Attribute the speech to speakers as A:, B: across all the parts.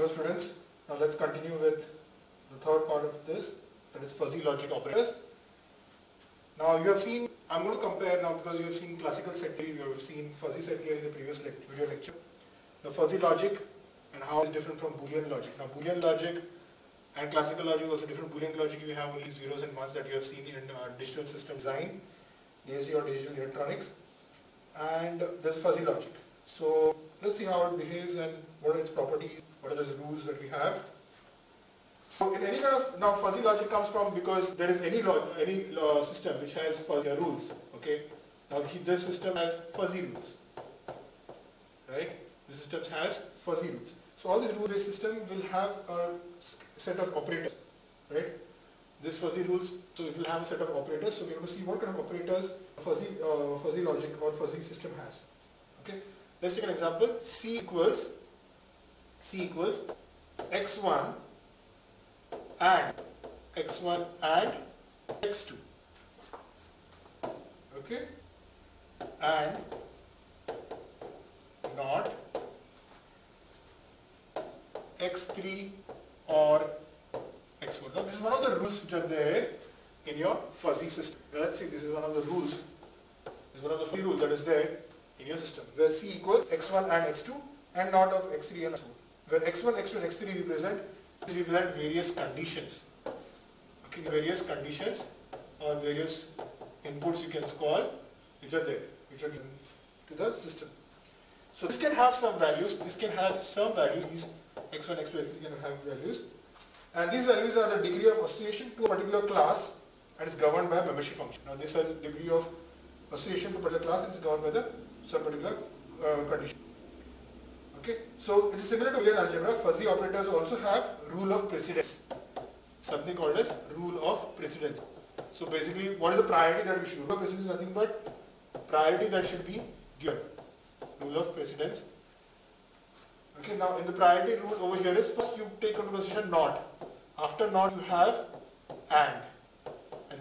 A: Hello students, now let's continue with the third part of this, that is fuzzy logic operators. Now you have seen, I'm going to compare now because you have seen classical set theory, you have seen fuzzy set theory in the previous video lecture. The fuzzy logic and how it's different from Boolean logic. Now Boolean logic and classical logic is also different. Boolean logic you have only zeros and ones that you have seen in digital system design, DSE or digital electronics, and there's fuzzy logic. So let's see how it behaves and what are its properties, what are the rules that we have. So in any kind of, now fuzzy logic comes from because there is any system which has fuzzy rules, okay. Now this system has fuzzy rules, right. This system has fuzzy rules. So all these rule-based system will have a set of operators, right. This fuzzy rules, so it will have a set of operators. So we are going to see what kind of operators fuzzy logic or fuzzy system has, okay. Let's take an example. C equals x1 and x1 and x2, okay, and not x3 or x4. Now this is one of the rules which are there in your fuzzy system. Let's see, this is one of the rules. This is one of the fuzzy rules that is there in your system, where C equals x1 and x2 and not of x3 and x4. Where x1, x2 and x3 represent various conditions. Okay, various conditions or various inputs you can call which are there, which are given to the system. So this can have some values, this can have some values, these x1, x2, x3 can have values. And these values are the degree of association to a particular class and is governed by a membership function. Now this has degree of association to a particular class and is governed by the some particular condition. Okay, so it is similar to Boolean algebra. Fuzzy operators also have rule of precedence, something called as rule of precedence. So basically, what is the priority that we should do? Rule of precedence is nothing but priority that should be given. Rule of precedence. Okay, now in the priority rule over here is first you take into consideration not. After not you have and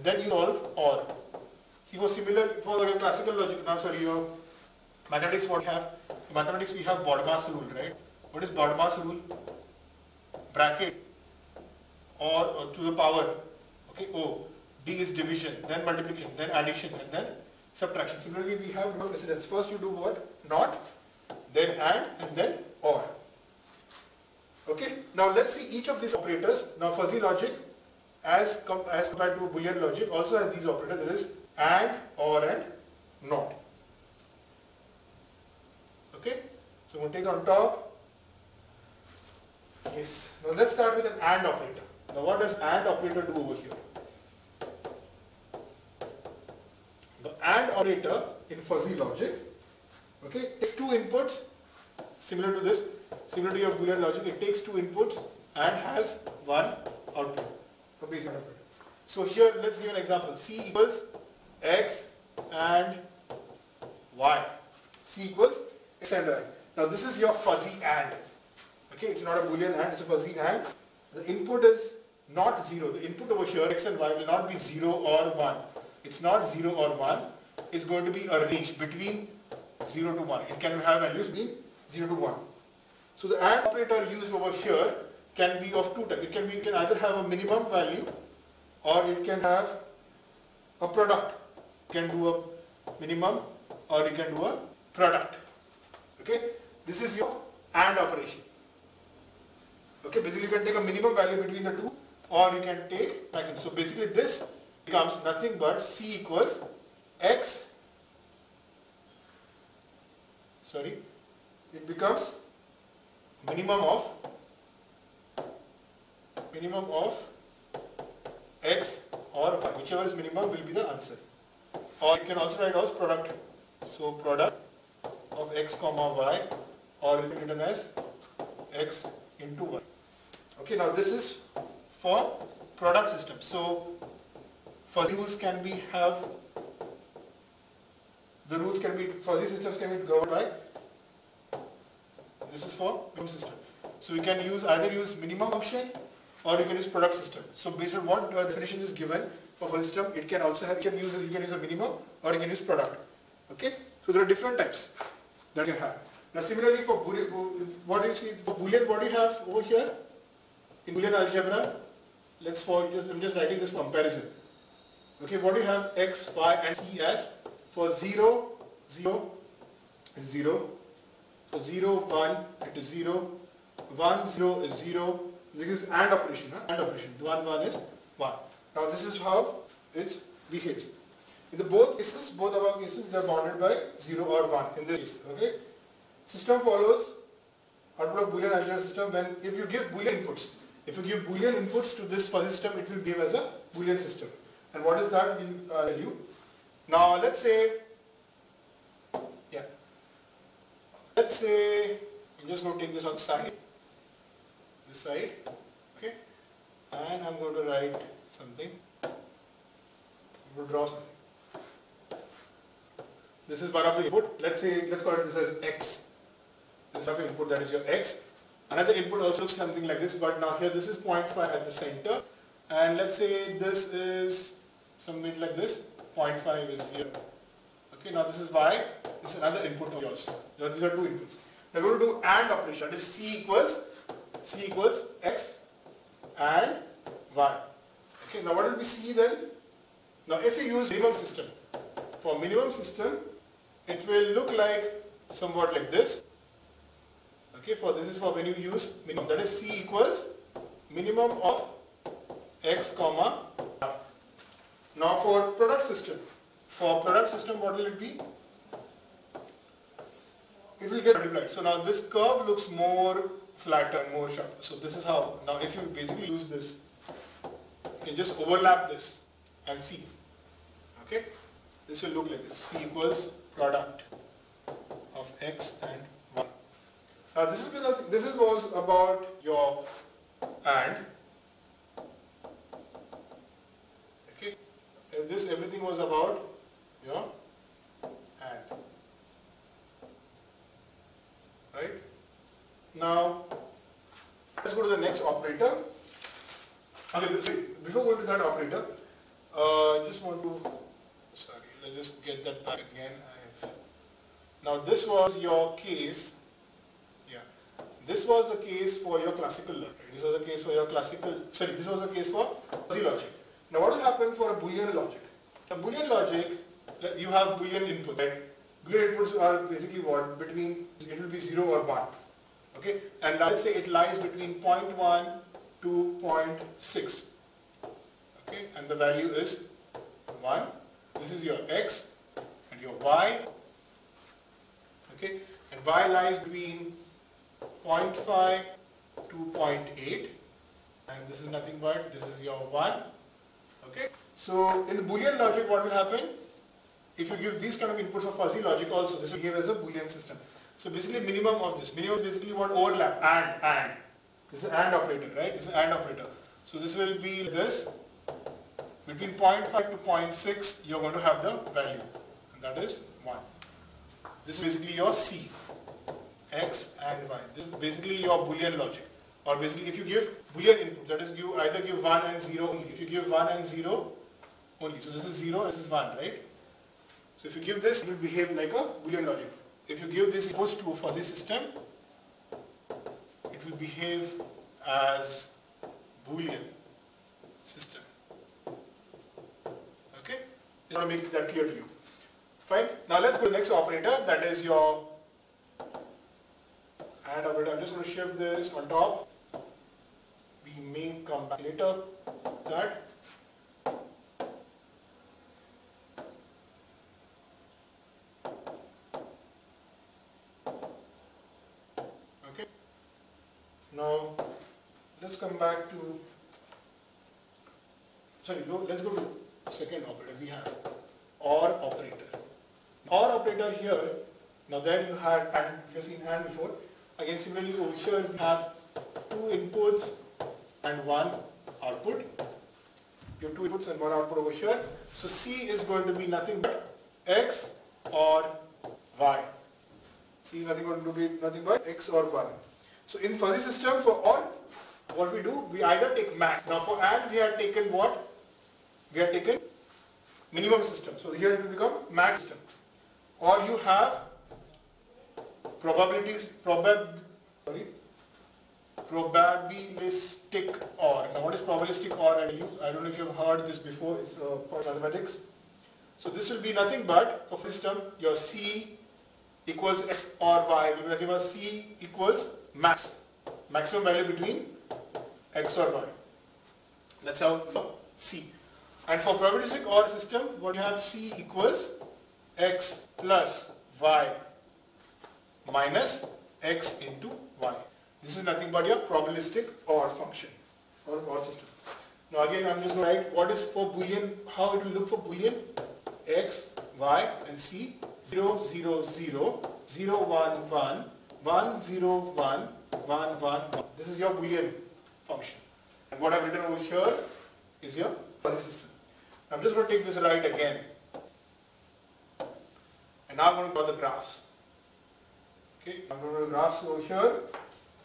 A: then you solve or. See, for the classical logic, now sorry, your mathematics, what we have? In mathematics we have BODMAS rule, right? What is BODMAS rule? Bracket or to the power, okay, O. D is division, then multiplication, then addition, and then subtraction. Similarly, we have no precedence. First you do what? Not, then and then or. Okay, now let's see each of these operators. Now fuzzy logic as compared to Boolean logic also has these operators. There is and, or, and not. Okay, so we'll take on top. Yes, now let's start with an AND operator. Now what does AND operator do over here? The AND operator in fuzzy logic, okay, takes two inputs similar to this, similar to your Boolean logic. It takes two inputs and has one output, a basic operator. So here let's give an example. C equals x and y. C equals x and y. Now this is your fuzzy AND. Okay, it's not a Boolean AND, it's a fuzzy AND. The input is not 0. The input over here, x and y, will not be 0 or 1. It's not 0 or 1. It's going to be a range between 0 to 1. It can have values between 0 to 1. So the AND operator used over here can be of two types. It can either have a minimum value or it can have a product. You can do a minimum or you can do a product. Okay, this is your AND operation. Okay, basically you can take a minimum value between the two or you can take maximum. So basically this becomes nothing but C equals x, it becomes minimum of x or y, whichever is minimum will be the answer. Or you can also write as product. So product of x comma y, or it is written as x into y. Okay, now this is for product system. So fuzzy rules can be fuzzy systems can be governed by, this is for minimum system. So you can either use minimum function or you can use product system. So based on what definition is given for fuzzy system, it can also have, you can use a minimum or you can use product. Okay, so there are different types that you have. Now similarly for Boolean, what do you see for Boolean? What do you have over here in Boolean algebra? I'm just writing this for comparison. Okay, what do you have x, y and c as? For 0, 0 is 0. So 0, 1 it is 0. 1, 0 is 0. This is AND operation. AND operation. 1, 1 is 1. Now this is how it behaves. In the both cases, both of our cases, they are bounded by 0 or 1 in this case. Okay. System follows output of Boolean algebra system when if you give Boolean inputs. If you give Boolean inputs to this fuzzy system, it will behave as a Boolean system. And what is that? We'll tell you. Now let's say, I'm just going to take this on side, this side, okay, and I'm going to write something. I'm going to draw something. This is one of the input. Let's call it this as x. This is one of the input, that is your x. Another input also looks something like this, but now here this is 0.5 at the center, and let's say this is something like this. 0.5 is here. Okay, now this is y. This is another input of yours. Now these are two inputs. Now we're going to do AND operation. That is C equals x and y. Okay, now what will be C then? Now if you use minimum system, for minimum system, it will look like somewhat like this. Okay, this is for when you use minimum. That is C equals minimum of x comma y. Now for product system, what will it be? It will get multiplied. So now this curve looks more flatter, more sharp. So this is how. Now if you basically use this, you can just overlap this and see. Okay, this will look like this. C equals product of x and y. Now this was about your AND. Okay, everything was about your AND. Right? Now let's go to the next operator. Okay, before going to that operator, let's just get that back again. Now this was your case. This was the case for your classical logic. This was the case for fuzzy logic. Now what will happen for a Boolean logic? A Boolean logic, you have Boolean input, right? Boolean inputs are basically what? It will be 0 or 1. Okay? And let's say it lies between 0.1 to 0.6. Okay? And the value is 1. This is your x and your y. Okay? And y lies between 0.5 to 0.8, and this is nothing but this is your 1. Okay, so in Boolean logic what will happen? If you give these kind of inputs of fuzzy logic also, this will behave as a Boolean system. So basically minimum of this. Minimum is basically what? Overlap. AND. This is AND operator, right? This is AND operator. So this will be this. Between 0.5 to 0.6 you're going to have the value, and that is 1. This is basically your C. X and y. This is basically your Boolean logic. Or basically if you give Boolean input, that is you either give 1 and 0 only. If you give 1 and 0 only, so this is 0, this is 1, right? So if you give this, it will behave like a Boolean logic. If you give this inputs to a fuzzy system, it will behave as Boolean system. Okay? I want to make that clear to you. Fine. Now let's go to the next operator, that is your AND operator. I'm just going to shift this on top. We may come back later to that. Okay. Now let's come back to, let's go to the second operator. We have OR operator. OR operator here, now there you had AND, if you've seen AND before. Again, similarly over here we have 2 inputs and 1 output. You have 2 inputs and 1 output over here. So C is going to be nothing but X or Y. C is going to be nothing but X or Y. So in fuzzy system for OR, what we do, we either take max. Now for AND we have taken what? We have taken minimum system. So here it will become max system. Or you have probabilistic OR value. I don't know if you've heard this before, it's part of mathematics. So this will be nothing but, for system, your C equals X or Y will be nothing but C equals max. Maximum value between X or Y. That's how C. And for probabilistic OR system, what you have C equals X plus Y minus X into Y. This is nothing but your probabilistic OR function or OR system. Now again I'm just going to write what is for Boolean, how it will look for Boolean. X, Y and C 0, 0, 0, 0, 1, 1, 1, 0, 1, 1, 1, 1. This is your Boolean function. And what I've written over here is your fuzzy system. I'm just going to take this right again. And now I'm going to draw the graphs. Okay, I'm going to draw the graphs over here.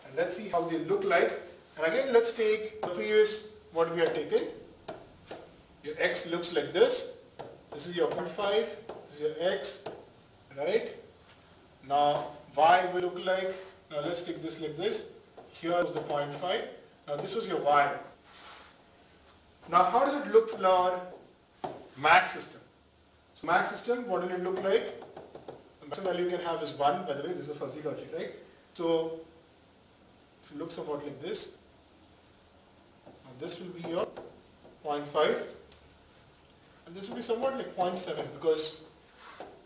A: And let's see how they look like. And again, let's take the previous, what we had taken. Your X looks like this. This is your 0.5. This is your X. Right? Now, Y will look like, now let's take this like this. Here is the 0.5. Now this was your Y. Now how does it look for max system? So max system, what will it look like? The maximum value you can have is 1, by the way, this is a fuzzy logic, right? So if it looks somewhat like this, now this will be your 0.5 and this will be somewhat like 0.7 because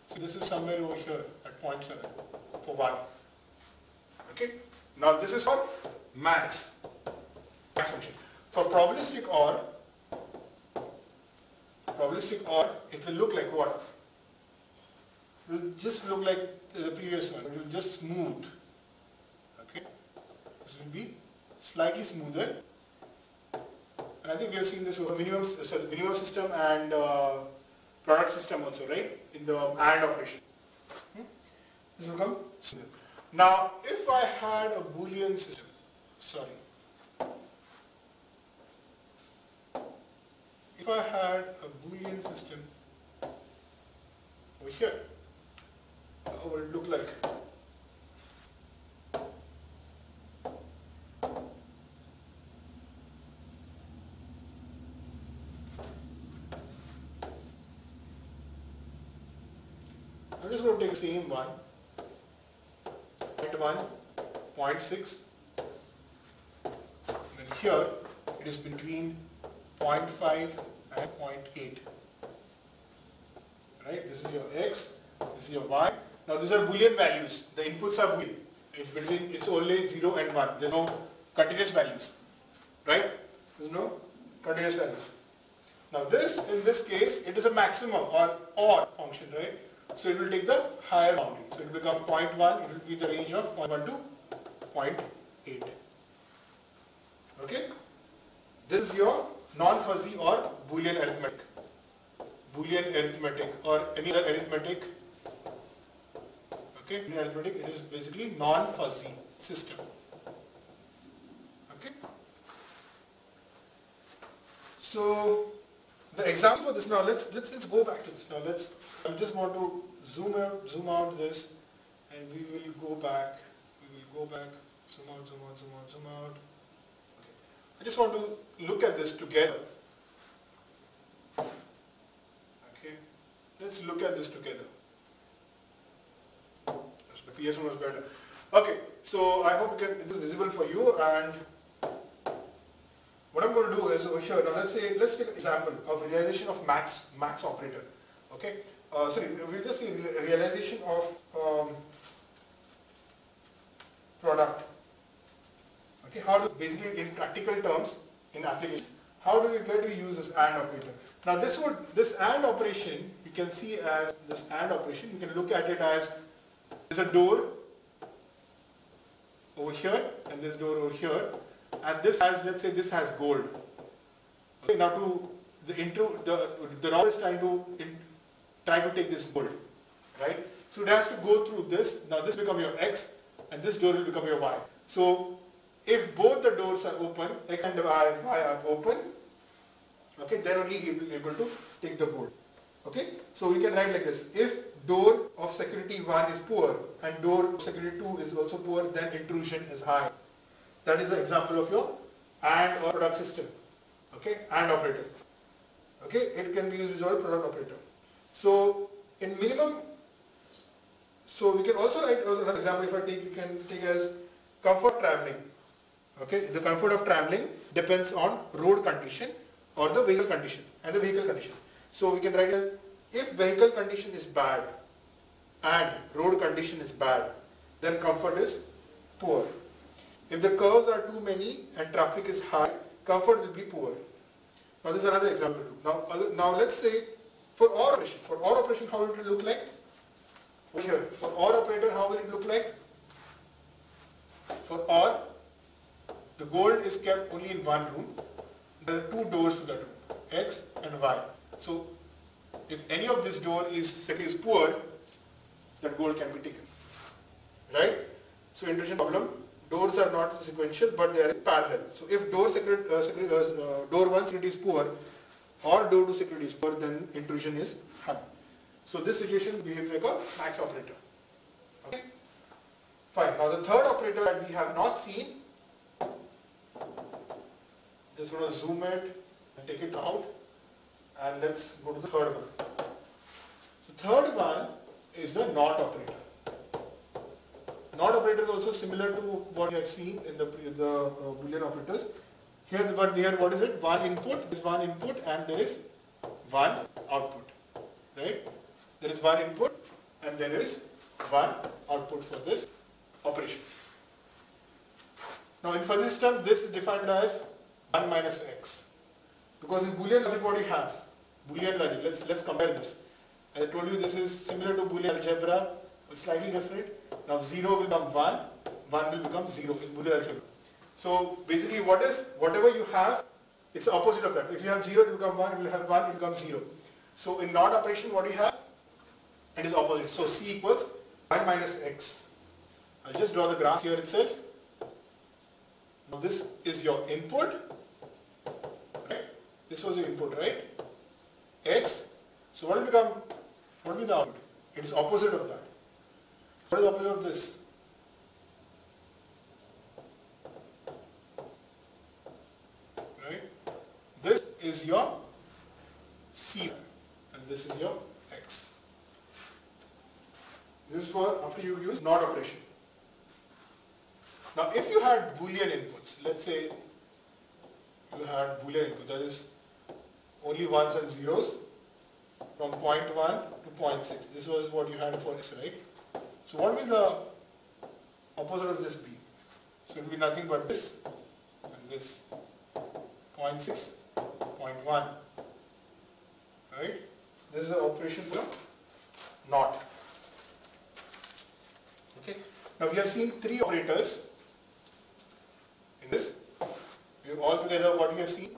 A: see, this is somewhere over here at 0.7 for Y. Okay? Now this is for max function. For probabilistic OR, it will look like what? It will just look like the previous one. It will just smooth. Okay? This will be slightly smoother. And I think we have seen this with minimum system and product system also, right? In the AND operation. This will come smoother. Now, if I had a Boolean system, if I had a Boolean system over here, how would it look like? I'm just going to take the same one, 0.1, 0.6, and then here it is between 0.5 and 0.8. Right? This is your X, this is your Y. Now these are Boolean values. The inputs are Boolean. It's only 0 and 1. There's no continuous values. Right? There's no continuous values. Now this, in this case, it is a maximum or OR function, right? So it will take the higher boundary. So it will become 0.1, it will be the range of 0.1 to 0.8. Okay? This is your non-fuzzy or Boolean arithmetic. Boolean arithmetic or any other arithmetic. Okay? Boolean arithmetic, it is basically non-fuzzy system. Okay? So the example for this now, let's go back to this now. I just want to zoom out this, and we will go back. Zoom out. Okay. I just want to look at this together. Okay. Let's look at this together. The PS1 was better. Okay. So I hope it is visible for you, and what I'm going to do is over here. Now let's take an example of realization of max operator. Okay. We'll just see realization of product. Okay, basically in practical terms, in applications, where do we use this AND operator? Now this AND operation, you can see as this AND operation, you can look at it as there's a door over here and this door over here, and this has, let's say this has gold. Okay, now the robber is try to take this gold, right? So it has to go through this. Now this becomes your X and this door will become your Y. So if both the doors are open, X and Y are open, okay, then only he will be able to take the gold. Okay, so we can write like this: if door of security 1 is poor and door of security 2 is also poor, then intrusion is high. That is the example of your AND or product system. Okay, and operator. Okay, it can be used as a product operator. So in minimum, so we can also write another example. If I take, you can take as comfort traveling. Okay, the comfort of traveling depends on road condition or the vehicle condition and the vehicle condition. So we can write as if vehicle condition is bad and road condition is bad, then comfort is poor. If the curves are too many and traffic is high, comfort will be poor. Now this is another example. Now let's say for OR operation, how will it look like? Over here, for OR operator, how will it look like? For OR, the gold is kept only in one room. There are two doors to that room, X and Y. So if any of this door is poor, that gold can be taken. Right? So intrusion problem, doors are not sequential but they are parallel. So if door 1 security is poor or door 2 security is poor, then intrusion is high. So this situation behaves like a max operator. Okay? Fine. Now the third operator that we have not seen, just going to zoom it and take it out, and let's go to the third one. So third one is the NOT operator. NOT operator is also similar to what you have seen in the Boolean operators. Here, what is it? One input, there is one input and there is one output. Right? There is one input and there is one output for this operation. Now in fuzzy system, this is defined as 1 minus x. Because in Boolean logic, what do you have? Boolean logic, let's compare this. As I told you, this is similar to Boolean algebra, but slightly different. Now 0 will become 1, 1 will become 0 in Boolean algebra. So basically whatever you have, it's the opposite of that. If you have 0, it will become 1, it will have 1, it will become 0. So in NOT operation, what do you have? It is opposite. So C equals 1 minus x. I'll just draw the graph here itself. Now this is your input, right? This was your input, right? X. So what will be the output? It is opposite of that. What is the opposite of this? Right? This is your C and this is your X. This is for after you use NOT operation. Now if you had Boolean inputs, let's say you had Boolean input, that is only ones and zeros from point 1 to point 6. This was what you had for X, right? So what will the opposite of this be? So it will be nothing but this and this. 0.6, 0.1. Right? This is the operation for NOT. Okay. Now we have seen three operators in this. We have all together what we have seen.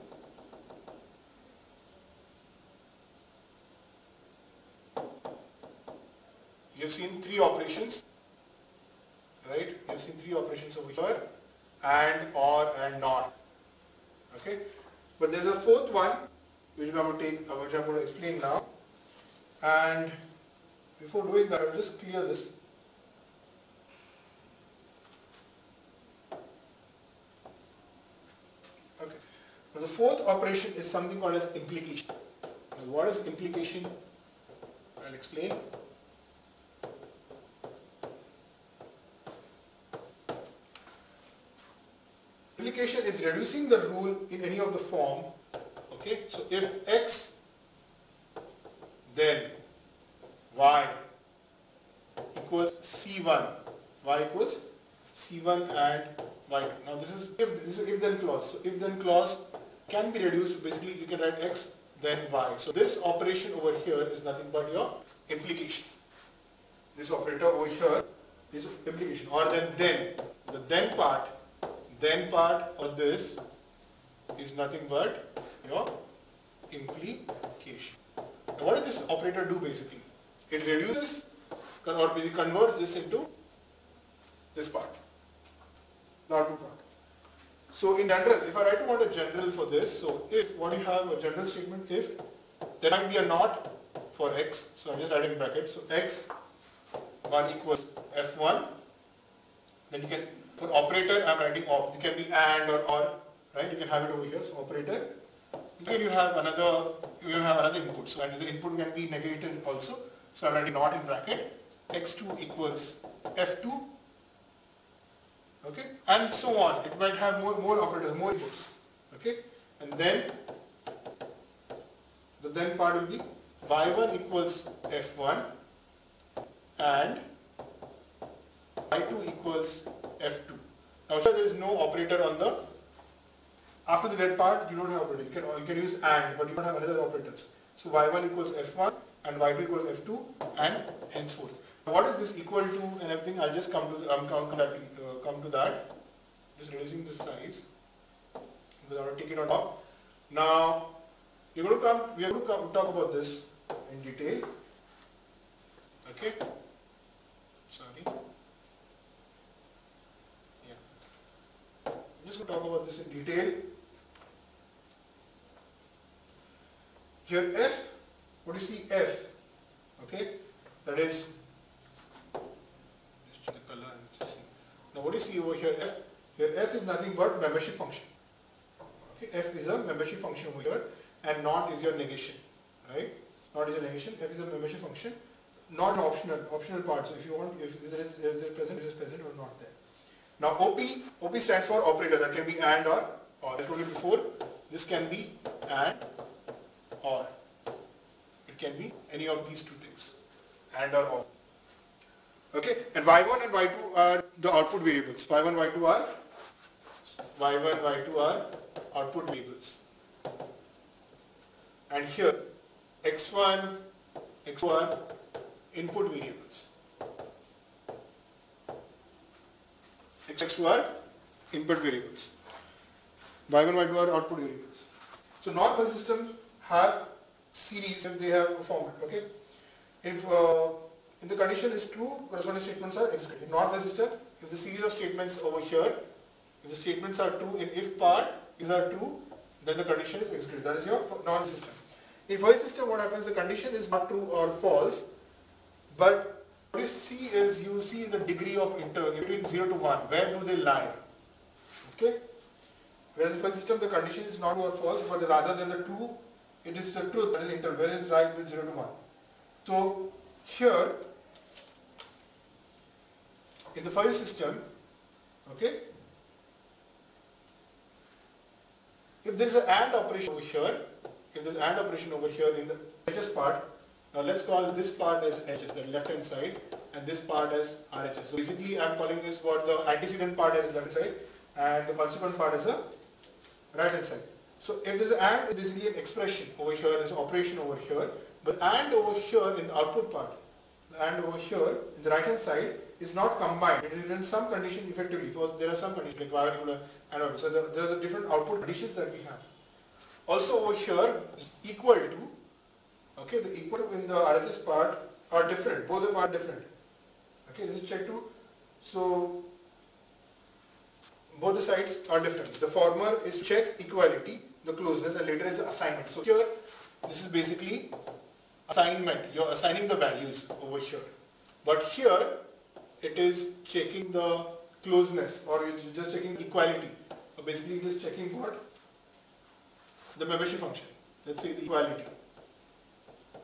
A: You have seen three operations, right? You have seen three operations over here, AND, OR, and NOT. Okay, but there's a fourth one which I'm going to explain now. And before doing that, I'll just clear this. Okay, now the fourth operation is something called as implication. Now what is implication? I'll explain. Implication is reducing the rule in any of the form. Okay, so if X, then Y equals C1, Y equals C1 and Y2. Now this is if then clause. So if then clause can be reduced. Basically, you can write X then Y. So this operation over here is nothing but your implication. This operator over here is implication, or then the then part of this is nothing but your implication. Now what does this operator do basically? It reduces or basically converts this into this part, the output part. So in general, if I write to want a general for this, so if what you have a general statement, if there might be a NOT for X, so I'm just writing in brackets, so X1 equals F1, then you can, for operator I'm writing op, it can be AND or OR, right? You can have it over here, so operator Again you have another input. So and the input can be negated also. So I'm writing not in bracket x2 equals f2. Okay, and so on. It might have more operators, more inputs. Okay, and then the then part will be y1 equals f1 and y2 equals f2. Now here there is no operator on the, after the that part you don't have operator. You can use AND, but you don't have another operators. So y1 equals f1 and y2 equals f2 and henceforth. What is this equal to and everything? I'll just come to that. Just reducing the size. Because I want to take it on top. Now we are going to talk about this in detail. Okay. Sorry. Yeah. I'm just going to talk about this in detail. Here F, what do you see F? Okay, that is, just change the color and just see. Now what do you see over here F? Here F is nothing but membership function. Okay, F is a membership function over here and not is your negation, right? Not is your negation, F is a membership function, not an optional part. So if you want, if there is present, it is present or not there. Now OP stands for operator, that can be AND or. I told you before, this can be AND or. It can be any of these two things, AND or. Okay, and y1 and y2 are the output variables. y1, y2 are output variables. And here x1, x2 are input variables. x2 are input variables. y1, y2 are output variables. So non-fuzzy systems have series if they have a format. Okay, if the condition is true, corresponding statements are executed. In not-fuzzy system, if the series of statements over here, if the statements are true in if part, these are true, then the condition is executed. That is your non-fuzzy system. In fuzzy system, what happens? The condition is not true or false, but what you see is you see the degree of interval between 0 to 1. Where do they lie? Okay. Whereas in fuzzy system, the condition is not true or false, but rather than the true, it is the truth, that is the interval, where it is right between 0 to 1. So here, in the fuzzy system, okay, if there is an AND operation over here, if there is an AND operation over here in the HS part, now let's call this part as HS, the left hand side, and this part as RHS. So basically I am calling this what the antecedent part as left hand side and the consequent part as a right hand side. So if there is an AND, it is basically an expression over here, there is an operation over here, but AND over here in the output part, the AND over here in the right hand side is not combined. It is in some condition effectively. So there are some conditions like variable and all. So there are the different output conditions that we have. Also over here is equal to, okay, the equal to in the RHS part are different. Both of them are different. Okay, this is check 2. So both the sides are different. The former is to check equality, the closeness, and later is assignment. So here this is basically assignment. You're assigning the values over here. But here it is checking the closeness, or you're just checking equality. So basically it is checking what? The membership function. Let's say the equality.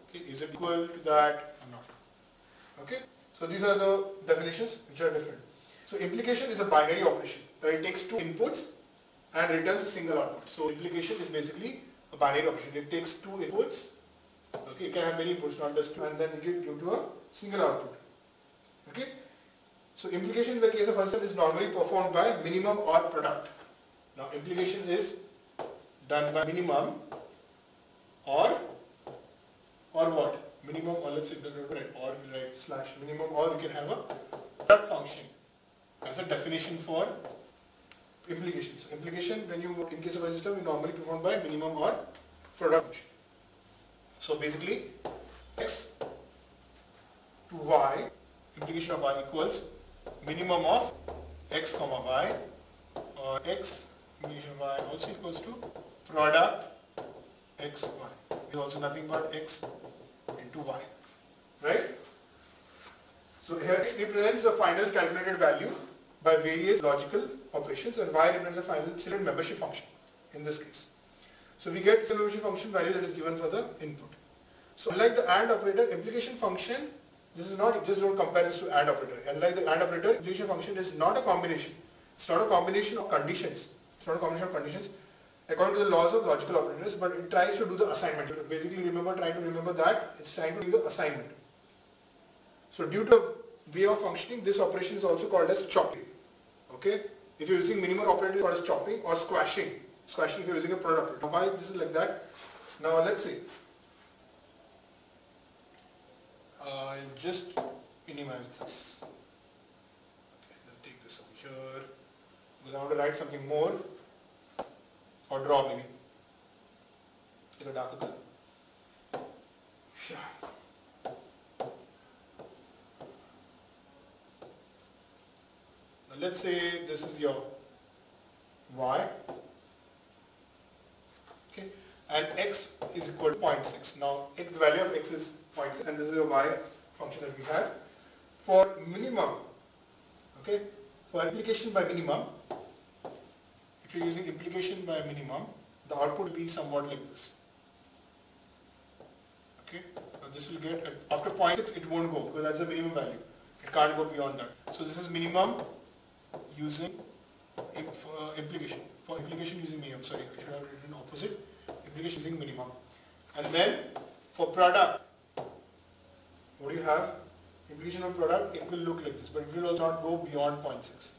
A: Okay, is it equal to that or not? Okay, so these are the definitions which are different. So implication is a binary operation. It takes two inputs and returns a single output. So implication is basically a binary operation. It takes two inputs. Okay, it can have many inputs, not just two, and then it gives you to a single output. Okay. So implication in the case of fuzzy system is normally performed by minimum or product. Now implication is done by minimum or what? Minimum, or let's say or write slash minimum, or you can have a product function as a definition for implication. So implication, when you in case of a system, you normally performed by minimum or product function. So basically x to y, implication of y equals minimum of x comma y, or x implication of y also equals to product x y. Is also nothing but x into y, right? So here x represents the final calculated value by various logical operations, and y represents the final selected membership function in this case. So we get simplification function value that is given for the input. So unlike the AND operator, implication function, this is not, just don't compare this to AND operator. Unlike the AND operator, implication function is not a combination. It's not a combination of conditions. It's not a combination of conditions according to the laws of logical operators, but it tries to do the assignment. Basically, trying to remember that, it's trying to do the assignment. So due to the way of functioning, this operation is also called as chopping. Okay? If you're using minimal operator, it's called as chopping or squashing. Squashing if you're using a product operator. Why this is like that? Now let's see. I'll just minimize this. Okay, then take this over here. Because I want to write something more or draw maybe. Get a darker color. Yeah. Now let's say this is your y. Okay, and x is equal to 0.6. Now the value of x is 0.6 and this is a y function that we have. For minimum, okay, for implication by minimum, if you're using implication by minimum, the output will be somewhat like this. Okay, so this will get, after 0.6 it won't go because that's the minimum value. It can't go beyond that. So this is minimum using implication. For implication using minimum, sorry, I should have written opposite. Implication using minimum. And then for product, what do you have? Implication of product, it will look like this, but it will also not go beyond 0.6.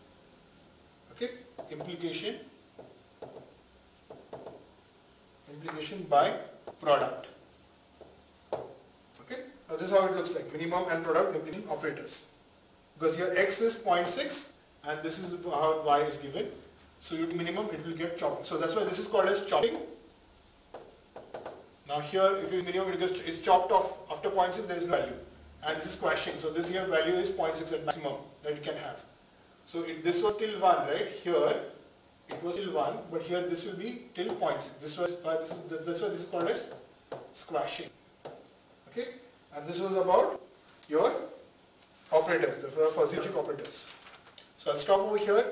A: Okay? Implication by product. Okay? Now this is how it looks like. Minimum and product implication operators. Because here x is 0.6 and this is how y is given. So your minimum it will get chopped. So that's why this is called as chopping. Now here if your minimum is chopped off after 0.6 there is no value. And this is squashing. So this here value is 0.6 at maximum that it can have. So this was till 1, right? Here it was till 1, but here this will be till 0.6. That's why this is called as squashing. Okay? And this was about your operators, the fuzzy logic operators. So I'll stop over here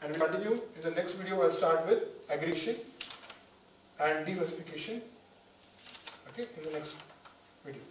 A: and we'll continue. In the next video I'll start with aggregation and diversification. Okay, in the next video.